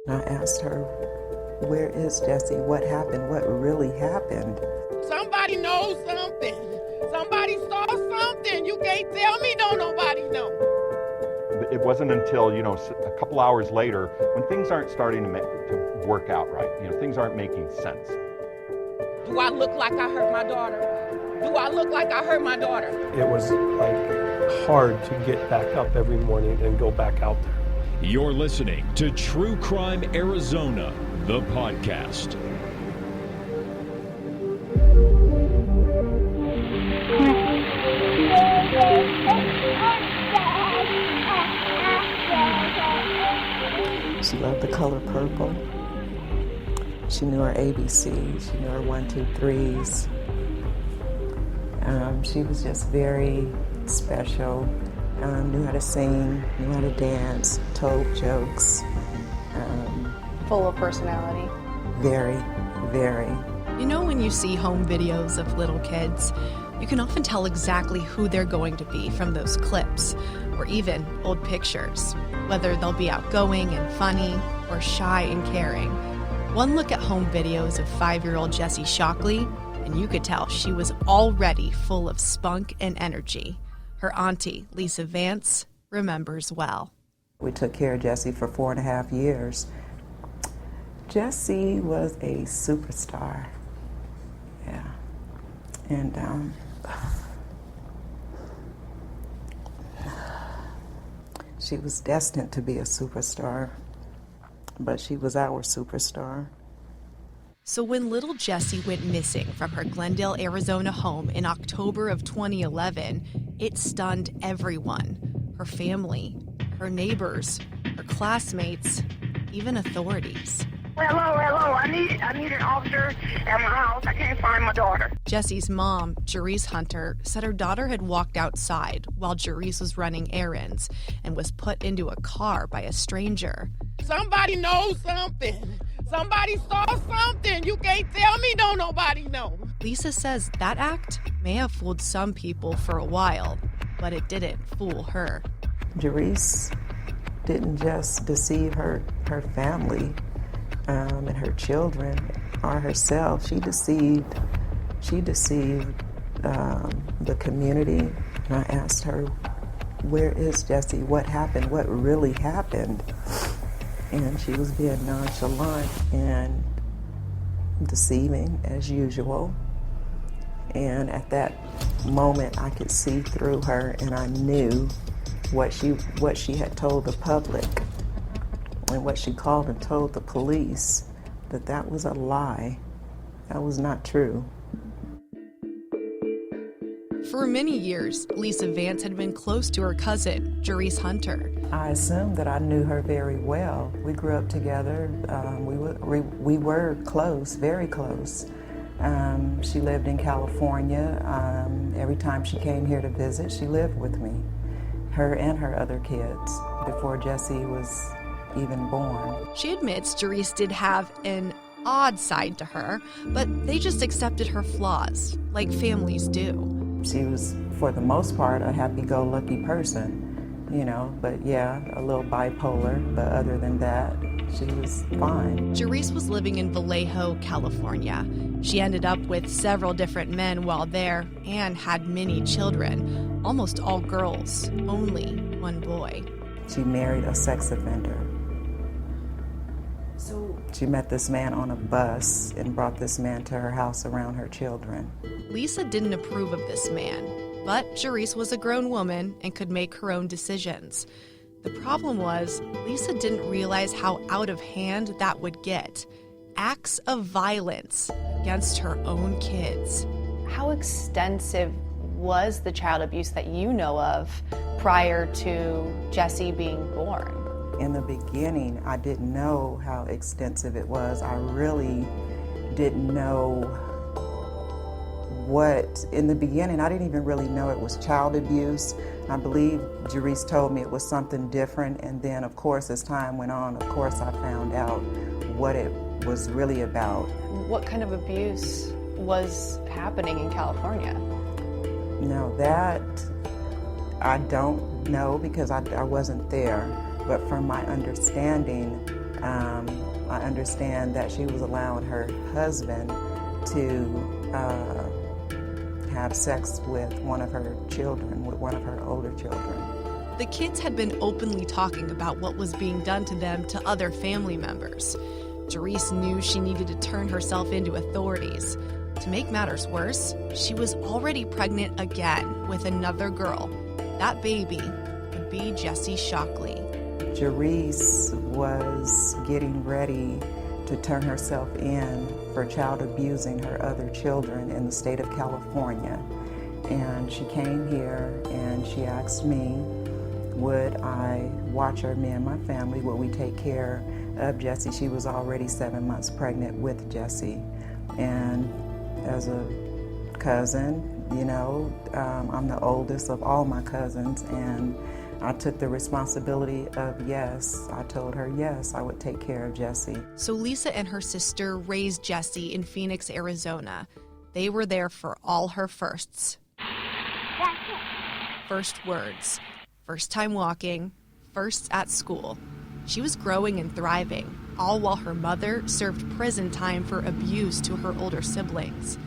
I asked her, where is Jhessye? What happened? What really happened? Somebody knows something. Somebody saw something. You can't tell me don't nobody know. It wasn't until, a couple hours later when things aren't starting to work out right. Things aren't making sense. Do I look like I hurt my daughter? Do I look like I hurt my daughter? It was hard to get back up every morning and go back out there. You're listening to True Crime Arizona, the podcast. She loved the color purple. She knew her ABC. She knew her 1, 2, 3s. She was just very special. Knew how to sing, knew how to dance, told jokes. Full of personality. Very, very. When you see home videos of little kids, you can often tell exactly who they're going to be from those clips, or even old pictures, whether they'll be outgoing and funny, or shy and caring. One look at home videos of 5-year-old Jhessye Shockley, and you could tell she was already full of spunk and energy. Her auntie, Lisa Vance, remembers well. We took care of Jhessye for 4.5 years. Jhessye was a superstar. Yeah. And she was destined to be a superstar, but she was our superstar. So when little Jhessye went missing from her Glendale, Arizona home in October of 2011, it stunned everyone. Her family, her neighbors, her classmates, even authorities. Hello. I need an officer at my house. I can't find my daughter. Jhessye's mom, Jhessye Hunter, said her daughter had walked outside while Jhessye was running errands and was put into a car by a stranger. Somebody knows something. Somebody saw something. You can't tell me don't nobody know. Lisa says that act may have fooled some people for a while, but it didn't fool her. Jhessye didn't just deceive her family and her children or herself. She deceived the community. And I asked her, where is Jhessye? What happened? What really happened? And she was being nonchalant and deceiving as usual. And at that moment, I could see through her, and I knew what she had told the public and what she called and told the police, that was a lie. That was not true. For many years, Lisa Vance had been close to her cousin, Jhessye Hunter. I assumed that I knew her very well. We grew up together. We were close, very close. She lived in California. Every time she came here to visit, she lived with me, her and her other kids, before Jhessye was even born. She admits Jhessye did have an odd side to her, but they just accepted her flaws, like families do. She was, for the most part, a happy-go-lucky person, but yeah, a little bipolar, but other than that, she was fine. Jhessye was living in Vallejo, California. She ended up with several different men while there and had many children, almost all girls, only one boy. She married a sex offender. So she met this man on a bus and brought this man to her house around her children. Lisa didn't approve of this man, but Jhessye was a grown woman and could make her own decisions. The problem was, Lisa didn't realize how out of hand that would get. Acts of violence against her own kids. How extensive was the child abuse that you know of prior to Jhessye being born? In the beginning, I didn't know how extensive it was. I really didn't know in the beginning, I didn't even really know it was child abuse. I believe Jhessye told me it was something different, and then, of course, as time went on, of course, I found out what it was really about. What kind of abuse was happening in California? No, that I don't know because I wasn't there. But from my understanding, I understand that she was allowing her husband to have sex with one of her children, with one of her older children. The kids had been openly talking about what was being done to them to other family members. Jhessye knew she needed to turn herself into authorities. To make matters worse, she was already pregnant again with another girl. That baby would be Jhessye Shockley. Jhessye was getting ready to turn herself in for child abusing her other children in the state of California. And she came here and she asked me, would I watch her, me and my family, would we take care of Jhessye? She was already 7 months pregnant with Jhessye. And as a cousin, you know, I'm the oldest of all my cousins, and I took the responsibility of yes. I told her yes, I would take care of Jhessye. So Lisa and her sister raised Jhessye in Phoenix, Arizona. They were there for all her firsts. First words, first time walking, firsts at school. She was growing and thriving, all while her mother served prison time for abuse to her older siblings.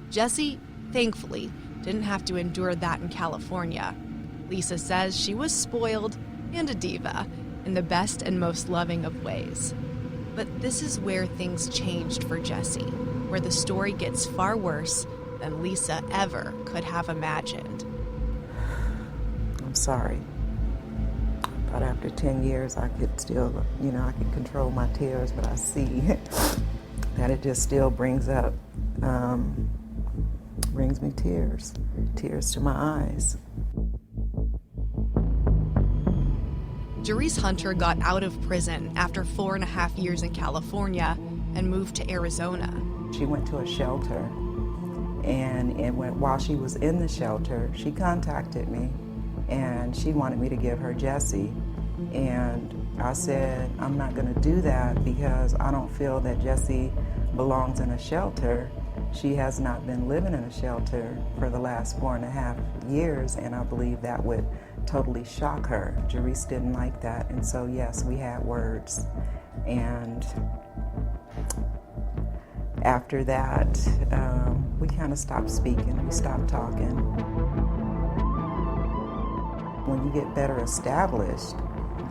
Jhessye, thankfully, didn't have to endure that in California. Lisa says she was spoiled and a diva in the best and most loving of ways. But this is where things changed for Jhessye, where the story gets far worse than Lisa ever could have imagined. I'm sorry. But after 10 years, I could still, you know, I can control my tears, but I see that it just still brings me tears to my eyes. Jhessye Hunter got out of prison after 4.5 years in California and moved to Arizona. She went to a shelter, and while she was in the shelter, she contacted me, and she wanted me to give her Jhessye. And I said, I'm not going to do that because I don't feel that Jhessye belongs in a shelter. She has not been living in a shelter for the last 4.5 years, and I believe that would totally shock her. Jhessye didn't like that, and so yes, we had words. And after that, we kind of stopped speaking, we stopped talking. When you get better established,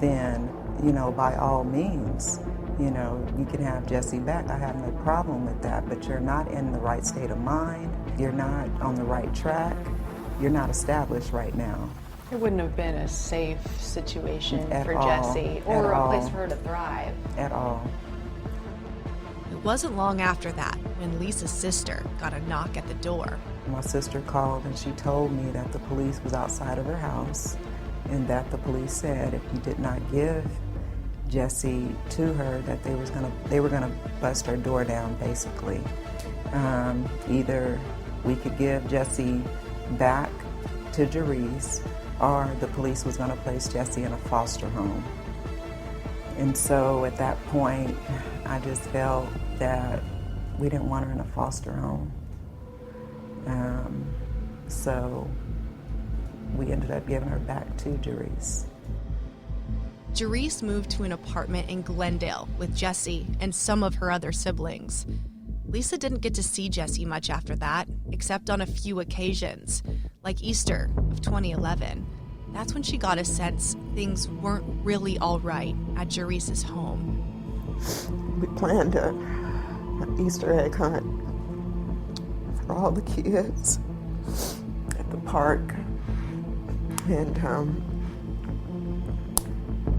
then, you know, by all means, you know, you can have Jhessye back. I have no problem with that, but you're not in the right state of mind. You're not on the right track. You're not established right now. It wouldn't have been a safe situation At for all. Jhessye or At a place all. for her to thrive. At all. It wasn't long after that when Lisa's sister got a knock at the door. My sister called and she told me that the police was outside of her house and that the police said if you did not give Jhessye to her, that they were gonna bust her door down, basically. Either we could give Jhessye back to Jhessye, or the police was gonna place Jhessye in a foster home. And so at that point, I just felt that we didn't want her in a foster home. So we ended up giving her back to Jhessye. Jhessye moved to an apartment in Glendale with Jhessye and some of her other siblings. Lisa didn't get to see Jhessye much after that, except on a few occasions, like Easter of 2011. That's when she got a sense things weren't really all right at Jhessye's home. We planned an Easter egg hunt for all the kids at the park, and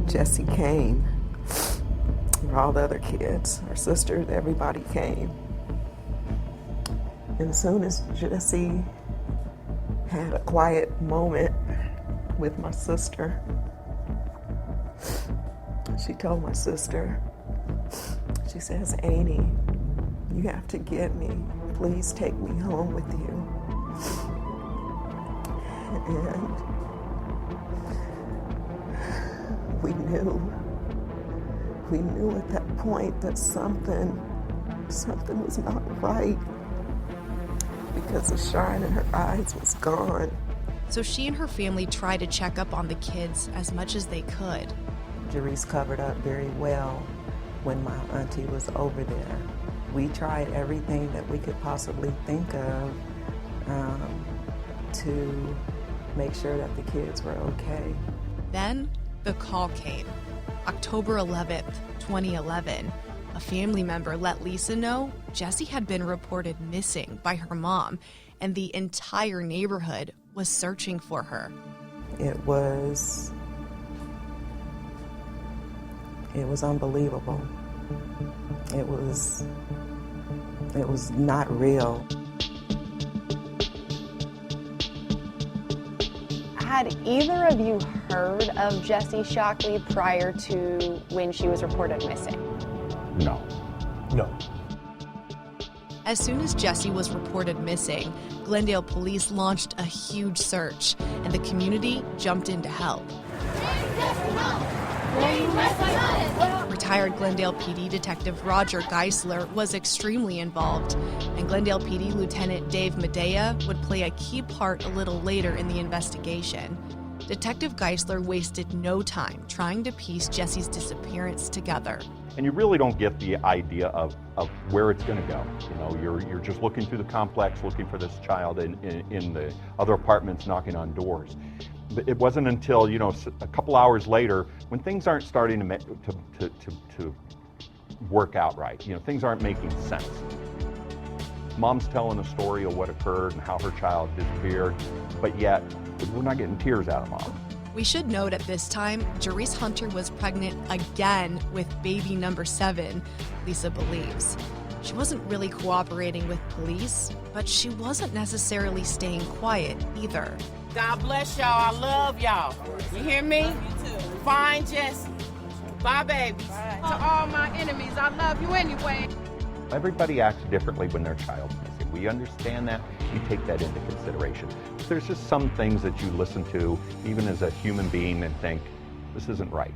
Jhessye came, and all the other kids, our sisters, everybody came. And as soon as Jhessye had a quiet moment with my sister, she told my sister, she says, Annie, you have to get me. Please take me home with you. And we knew at that point that something was not right, because the shine in her eyes was gone. So she and her family tried to check up on the kids as much as they could. Jhessye covered up very well, when my auntie was over there. We tried everything that we could possibly think of to make sure that the kids were okay. Then the call came. October 11th, 2011. A family member let Lisa know Jhessye had been reported missing by her mom, and the entire neighborhood was searching for her. It was unbelievable. It was not real. Had either of you heard of Jhessye Shockley prior to when she was reported missing? No. No. As soon as Jhessye was reported missing, Glendale police launched a huge search, and the community jumped in to help. Retired Glendale PD Detective Roger Geisler was extremely involved, and Glendale PD Lieutenant Dave Medea would play a key part a little later in the investigation. Detective Geisler wasted no time trying to piece Jessie's disappearance together. And you really don't get the idea of where it's going to go. You know, you're just looking through the complex, looking for this child in the other apartments, knocking on doors. But it wasn't until, you know, a couple hours later, when things aren't starting to work out right. You know, things aren't making sense. Mom's telling a story of what occurred and how her child disappeared, but yet we're not getting tears out of Mom. We should note at this time, Jhessye Hunter was pregnant again with baby number 7, Lisa believes. She wasn't really cooperating with police, but she wasn't necessarily staying quiet either. God bless y'all. I love y'all. You hear me? You too. Fine, Jess. Bye, babies. Bye. To all my enemies, I love you anyway. Everybody acts differently when their child's missing. We understand that. We take that into consideration. But there's just some things that you listen to, even as a human being, and think, this isn't right.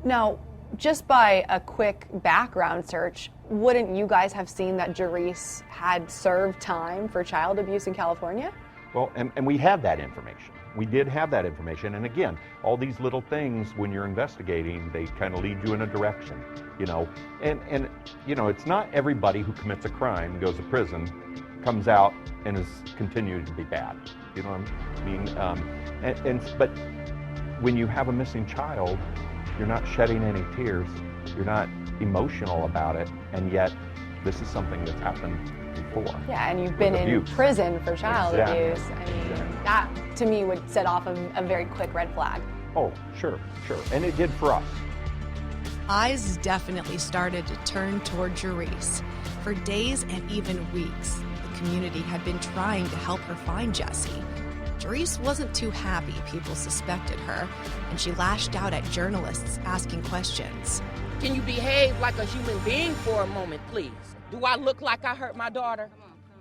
Now, just by a quick background search, wouldn't you guys have seen that Jhessye had served time for child abuse in California? Well, and we had that information. We did have that information. And again, all these little things, when you're investigating, they kind of lead you in a direction, you know. And you know, it's not everybody who commits a crime, goes to prison, comes out and is continued to be bad. You know what I mean? But when you have a missing child, you're not shedding any tears. You're not emotional about it. And yet, this is something that's happened before. Yeah, and you've been in prison for child abuse. I mean, that to me would set off a very quick red flag. Oh, sure. And it did for us. Eyes definitely started to turn toward Jhessye. For days and even weeks, the community had been trying to help her find Jhessye. Jhessye wasn't too happy people suspected her, and she lashed out at journalists asking questions. Can you behave like a human being for a moment, please? Do I look like I hurt my daughter?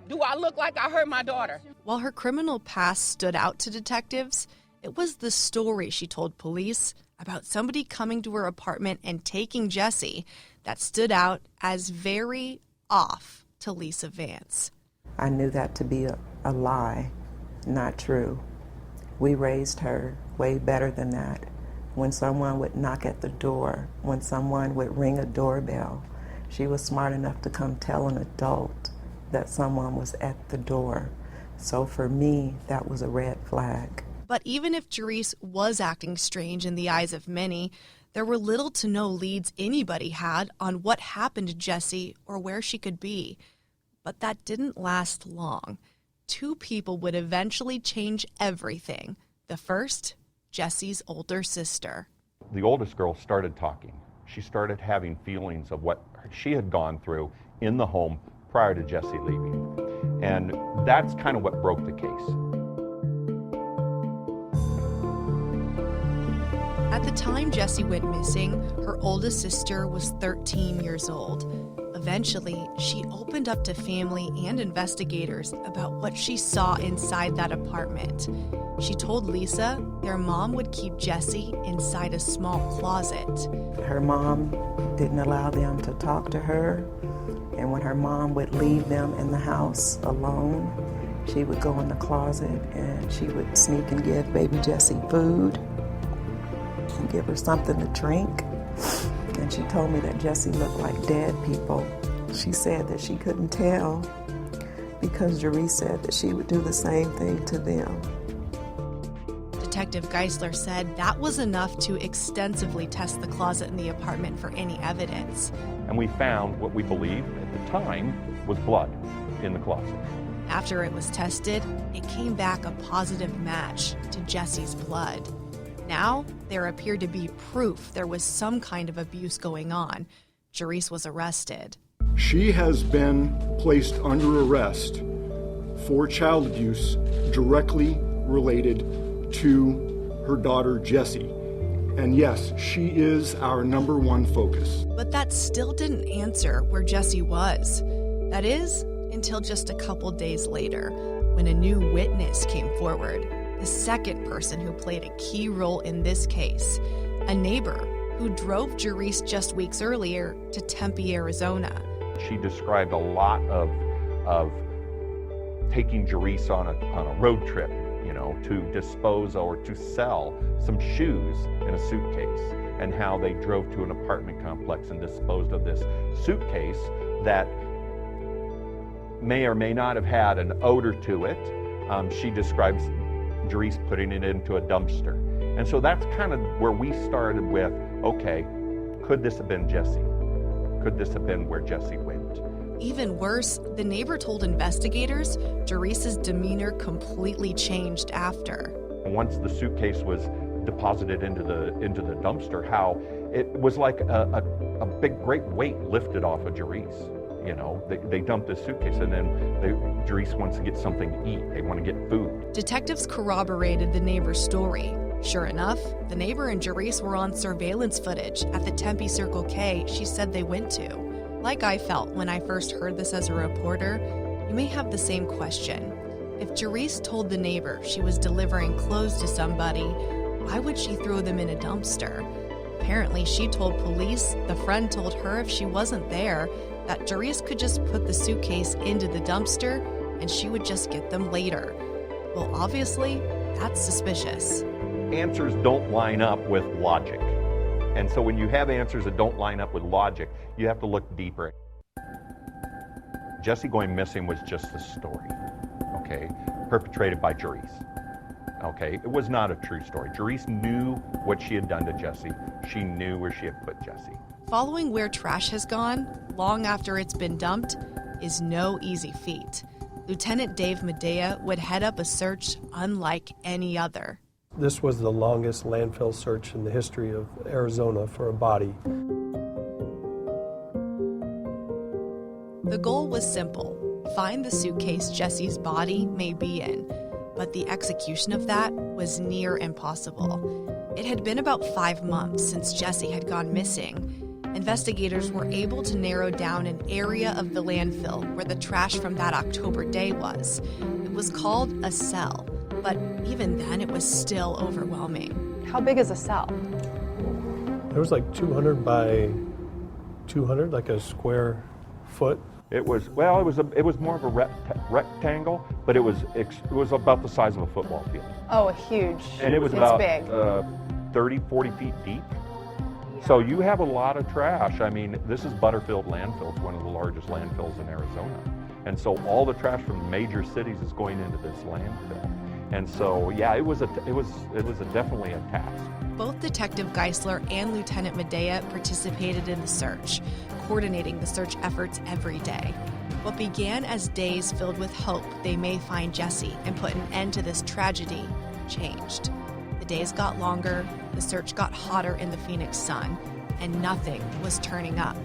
Do I look like I hurt my daughter? While her criminal past stood out to detectives, it was the story she told police about somebody coming to her apartment and taking Jhessye that stood out as very off to Lisa Vance. I knew that to be a lie, not true. We raised her way better than that. When someone would knock at the door, when someone would ring a doorbell, she was smart enough to come tell an adult that someone was at the door. So for me, that was a red flag. But even if Jhessye was acting strange in the eyes of many, there were little to no leads anybody had on what happened to Jhessye or where she could be. But that didn't last long. 2 people would eventually change everything. The first, Jessie's older sister. The oldest girl started talking. She started having feelings of what she had gone through in the home prior to Jhessye leaving. And that's kind of what broke the case. At the time Jhessye went missing, her oldest sister was 13 years old. Eventually, she opened up to family and investigators about what she saw inside that apartment. She told Lisa their mom would keep Jhessye inside a small closet. Her mom didn't allow them to talk to her, and when her mom would leave them in the house alone, she would go in the closet and she would sneak and give baby Jhessye food and give her something to drink. and she told me that Jhessye looked like dead people. She said that she couldn't tell because Jhessye said that she would do the same thing to them. Detective Geisler said that was enough to extensively test the closet in the apartment for any evidence. And we found what we believed at the time was blood in the closet. After it was tested, it came back a positive match to Jessye's blood. Now, there appeared to be proof there was some kind of abuse going on. Jhessye was arrested. She has been placed under arrest for child abuse directly related to her daughter, Jhessye. And yes, she is our #1 focus. But that still didn't answer where Jhessye was. That is, until just a couple days later, when a new witness came forward, the second person who played a key role in this case, a neighbor who drove Jhessye just weeks earlier to Tempe, Arizona. She described a lot of taking Jhessye on a road trip, to dispose or to sell some shoes in a suitcase, and how they drove to an apartment complex and disposed of this suitcase that may or may not have had an odor to it. She describes Jhessye putting it into a dumpster. And so that's kind of where we started with, okay, could this have been Jhessye? Could this have been where Jhessye went? Even worse, the neighbor told investigators Jhessye's demeanor completely changed after. Once the suitcase was deposited into the dumpster, how it was like a big, great weight lifted off of Jhessye. They dumped the suitcase, and then Jhessye wants to get something to eat. They want to get food. Detectives corroborated the neighbor's story. Sure enough, the neighbor and Jhessye were on surveillance footage at the Tempe Circle K she said they went to. Like I felt when I first heard this as a reporter, you may have the same question. If Jhessye told the neighbor she was delivering clothes to somebody, why would she throw them in a dumpster? Apparently, she told police the friend told her if she wasn't there, that Jhessye could just put the suitcase into the dumpster and she would just get them later. Well, obviously, that's suspicious. Answers don't line up with logic. And so when you have answers that don't line up with logic, you have to look deeper. Jhessye going missing was just a story, okay, perpetrated by Jhessye. Okay, it was not a true story. Jhessye knew what she had done to Jhessye. She knew where she had put Jhessye. Following where trash has gone, long after it's been dumped, is no easy feat. Lieutenant Dave Medea would head up a search unlike any other. This was the longest landfill search in the history of Arizona for a body. The goal was simple: find the suitcase Jhessye's body may be in. But the execution of that was near impossible. It had been about 5 months since Jhessye had gone missing. Investigators were able to narrow down an area of the landfill where the trash from that October day was. It was called a cell, but even then it was still overwhelming. How big is a cell? It was like 200 by 200, like a square foot. It was more of a rectangle, but it was about the size of a football field. Oh, a huge. And it was it's about big. 30, 40 feet deep. So you have a lot of trash. I mean, this is Butterfield Landfill. It's one of the largest landfills in Arizona. And so all the trash from major cities is going into this landfill. And so, yeah, it was definitely a task. Both Detective Geisler and Lieutenant Medea participated in the search, coordinating the search efforts every day. What began as days filled with hope they may find Jhessye and put an end to this tragedy changed. The days got longer, the search got hotter in the Phoenix sun, and nothing was turning up.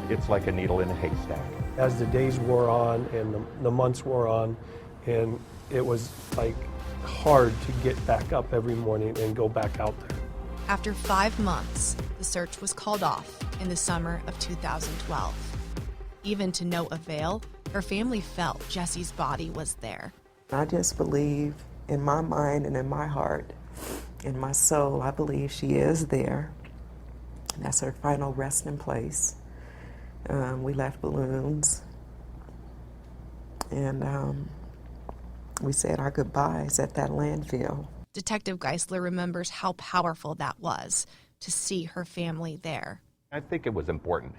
It's like a needle in a haystack. As the days wore on and the months wore on, and it was like hard to get back up every morning and go back out there. After 5 months, the search was called off in the summer of 2012. Even to no avail, her family felt Jhessye's body was there. I just believe in my mind and in my heart, in my soul, I believe she is there. That's her final resting place. We left balloons, and we said our goodbyes at that landfill. Detective Geisler remembers how powerful that was, to see her family there. I think it was important.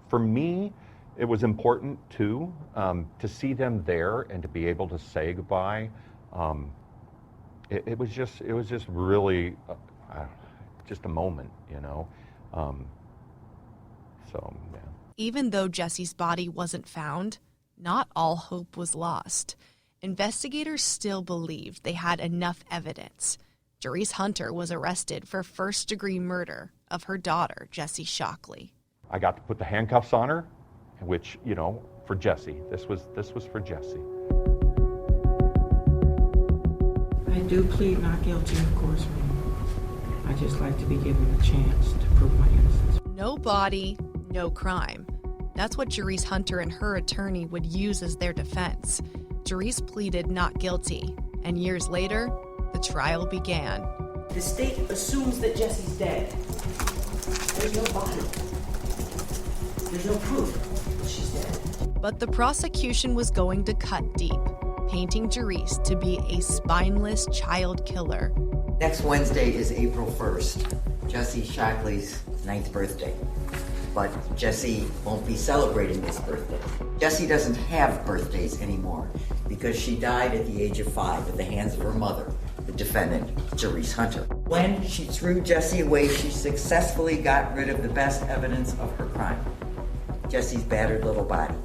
For me, it was important too, to see them there and to be able to say goodbye. It was just really just a moment, you know. So, yeah. Even though Jessye's body wasn't found, not all hope was lost. Investigators still believed they had enough evidence. Jhessye Hunter was arrested for first-degree murder of her daughter, Jhessye Shockley. I got to put the handcuffs on her, which, you know, for Jhessye. This was for Jhessye. I do plead not guilty, of course, ma'am. I just like to be given a chance to prove my innocence. No body, no crime. That's what Jhessye Hunter and her attorney would use as their defense. Jhessye pleaded not guilty, and years later, the trial began. The state assumes that Jessye's dead. There's no body. There's no proof that she's dead. But the prosecution was going to cut deep, painting Jhessye to be a spineless child killer. Next Wednesday is April 1st, Jhessye Shockley's 9th birthday. But Jhessye won't be celebrating this birthday. Jhessye doesn't have birthdays anymore because she died at the age of 5 at the hands of her mother, the defendant, Jhessye Hunter. When she threw Jhessye away, she successfully got rid of the best evidence of her crime, Jessye's battered little body.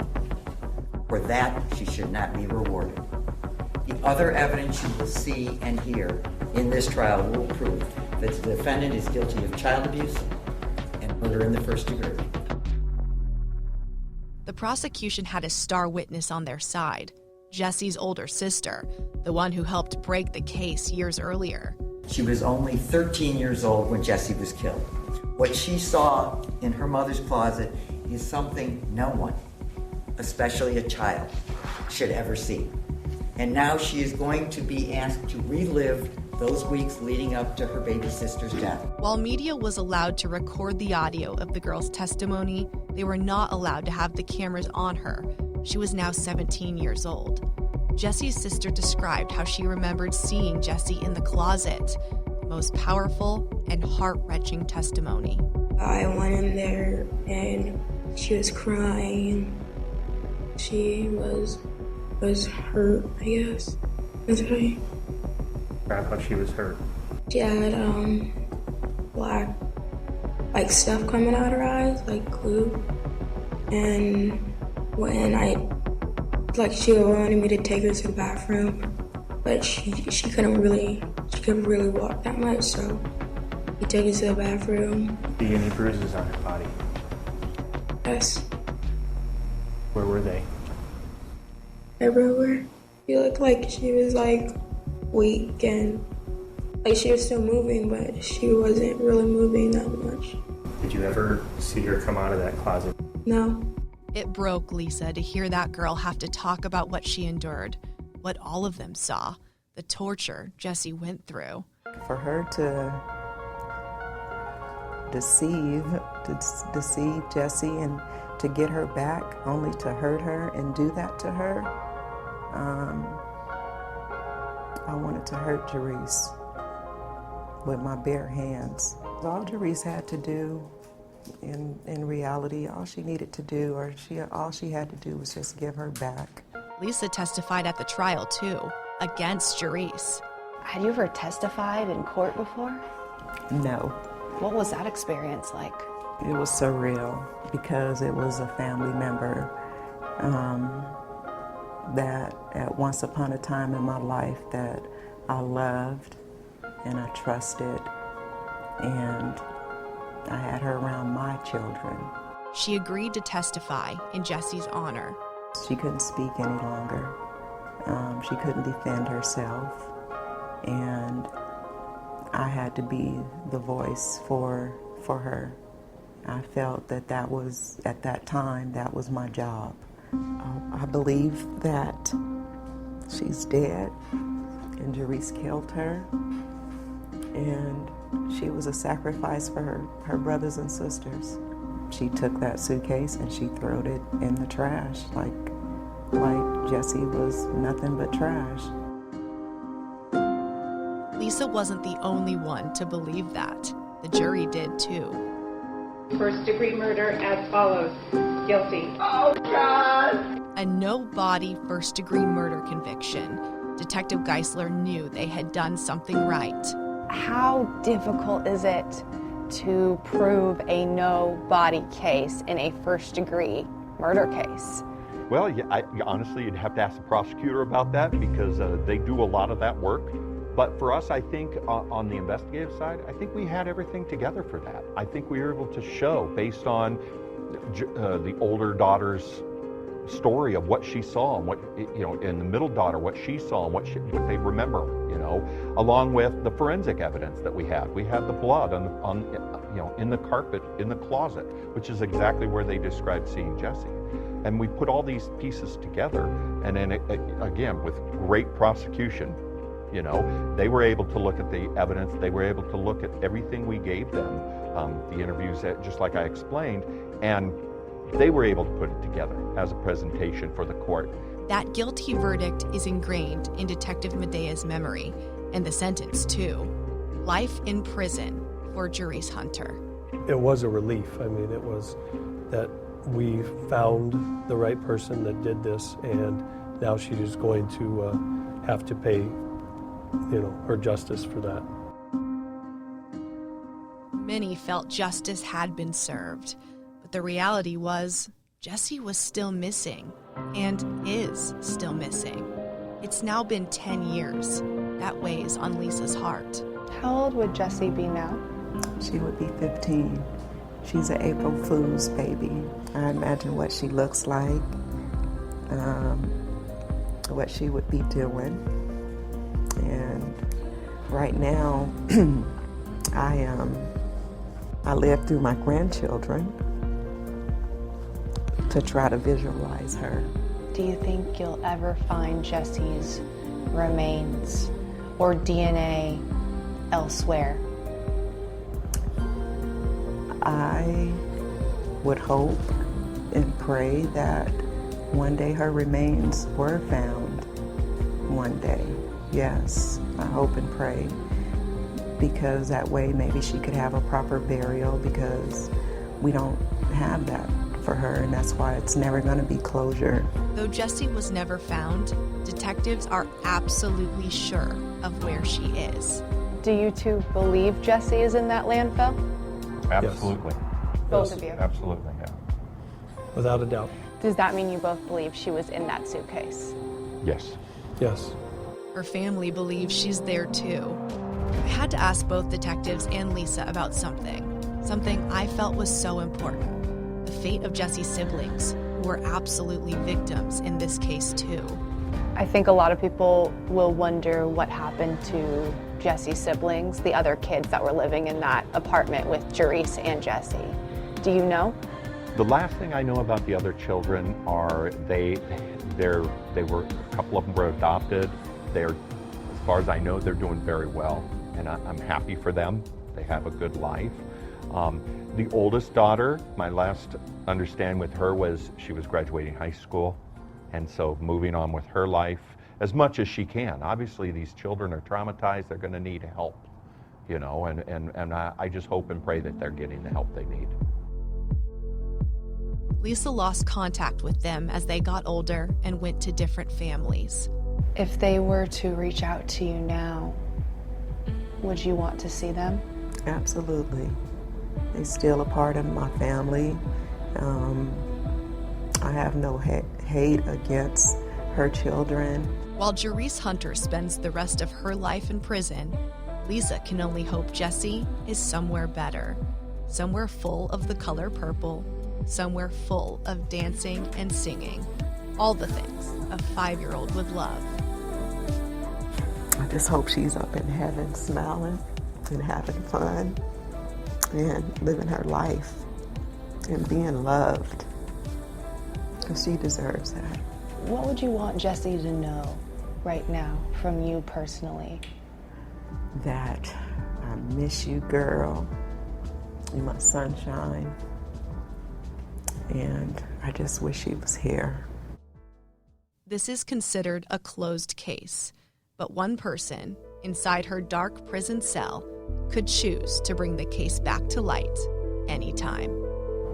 For that, she should not be rewarded. The other evidence you will see and hear in this trial will prove that the defendant is guilty of child abuse and murder in the first degree. The prosecution had a star witness on their side, Jessye's older sister, the one who helped break the case years earlier. She was only 13 years old when Jhessye was killed. What she saw in her mother's closet is something no one, especially a child, should ever see. And now she is going to be asked to relive those weeks leading up to her baby sister's death. While media was allowed to record the audio of the girl's testimony, they were not allowed to have the cameras on her. She was now 17 years old. Jessye's sister described how she remembered seeing Jessye in the closet, the most powerful and heart-wrenching testimony. I went in there and she was crying. She was hurt, I guess. That's right. How she was hurt? She had black stuff coming out her eyes, like glue. And when she wanted me to take her to the bathroom, but she couldn't really walk that much, so he took her to the bathroom. See any bruises on her body? Yes. Where were they? Everywhere. She looked like she was weak and she was still moving, but she wasn't really moving that much. Did you ever see her come out of that closet? No. It broke Lisa to hear that girl have to talk about what she endured, what all of them saw, the torture Jessye went through. For her to deceive Jessye and to get her back only to hurt her and do that to her, I wanted to hurt Jhessye with my bare hands. All Jhessye had to do in reality, all she needed to do, all she had to do was just give her back. Lisa testified at the trial too, against Jhessye. Had you ever testified in court before? No. What was that experience like? It was surreal because it was a family member that at once upon a time in my life that I loved and I trusted, and I had her around my children. She agreed to testify in Jessye's honor. She couldn't speak any longer. She couldn't defend herself, and I had to be the voice for her. I felt that was, at that time, that was my job. I believe that she's dead, and Jhessye killed her, and she was a sacrifice for her brothers and sisters. She took that suitcase and she threw it in the trash, like Jessye was nothing but trash. Lisa wasn't the only one to believe that. The jury did too. First-degree murder as follows. Guilty. Oh, God! A no-body first-degree murder conviction. Detective Geisler knew they had done something right. How difficult is it to prove a no-body case in a first-degree murder case? Well, honestly, you'd have to ask the prosecutor about that because they do a lot of that work. But for us, I think on the investigative side, I think we had everything together for that. I think we were able to show, based on the older daughter's story of what she saw and what, and the middle daughter, what she saw and what they remember, along with the forensic evidence that we had. We had the blood in the carpet in the closet, which is exactly where they described seeing Jhessye. And we put all these pieces together, and then again, with great prosecution, they were able to look at the evidence. They were able to look at everything we gave them, the interviews, just like I explained, and they were able to put it together as a presentation for the court. That guilty verdict is ingrained in Detective Medea's memory, and the sentence too. Life in prison for Jhessye Hunter. It was a relief. I mean, it was that we found the right person that did this, and now she is going to have to pay, her justice for that. Many felt justice had been served, but the reality was Jhessye was still missing, and is still missing. It's now been 10 years. That weighs on Lisa's heart. How old would Jhessye be now? She would be 15. She's an April Fool's baby. I imagine what she looks like, what she would be doing. And right now, I live through my grandchildren to try to visualize her. Do you think you'll ever find Jessye's remains or DNA elsewhere? I would hope and pray that one day her remains were found. One day, yes, I hope and pray, because that way maybe she could have a proper burial, because we don't have that for her, and that's why it's never going to be closure. Though Jhessye was never found, detectives are absolutely sure of where she is. Do you two believe Jhessye is in that landfill? Absolutely. Yes. Both of you? Absolutely, yeah. Without a doubt. Does that mean you both believe she was in that suitcase? Yes. Yes. Her family believes she's there too. I had to ask both detectives and Lisa about something I felt was so important. The fate of Jessye's siblings, who were absolutely victims in this case too. I think a lot of people will wonder what happened to Jessye's siblings, the other kids that were living in that apartment with Jhessye and Jhessye. Do you know? The last thing I know about the other children are a couple of them were adopted. As far as I know, they're doing very well, and I'm happy for them. They have a good life. The oldest daughter, my last understanding with her was she was graduating high school, and so moving on with her life as much as she can. Obviously, these children are traumatized. They're going to need help, and I just hope and pray that they're getting the help they need. Lisa lost contact with them as they got older and went to different families. If they were to reach out to you now, would you want to see them? Absolutely. They're still a part of my family. I have no hate against her children. While Jhessye Hunter spends the rest of her life in prison, Lisa can only hope Jhessye is somewhere better. Somewhere full of the color purple, somewhere full of dancing and singing. All the things a 5-year-old would love. I just hope she's up in heaven smiling and having fun and living her life and being loved, because she deserves that. What would you want Jhessye to know right now from you personally? That I miss you, girl. You're my sunshine. And I just wish she was here. This is considered a closed case, but one person inside her dark prison cell could choose to bring the case back to light anytime.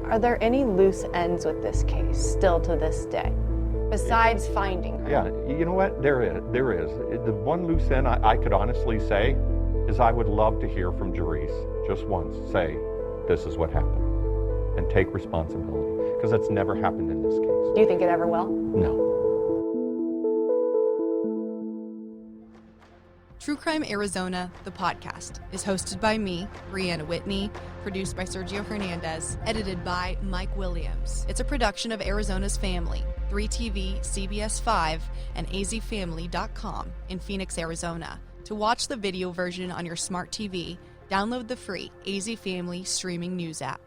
Are there any loose ends with this case still to this day, besides finding her? Yeah, you know what? There is. The one loose end I could honestly say is I would love to hear from Jhessye just once say, this is what happened, and take responsibility, because that's never happened in this case. Do you think it ever will? No. True Crime Arizona, the podcast, is hosted by me, Brianna Whitney, produced by Sergio Hernandez, edited by Mike Williams. It's a production of Arizona's Family, 3TV, CBS 5, and azfamily.com in Phoenix, Arizona. To watch the video version on your smart TV, download the free AZ Family streaming news app.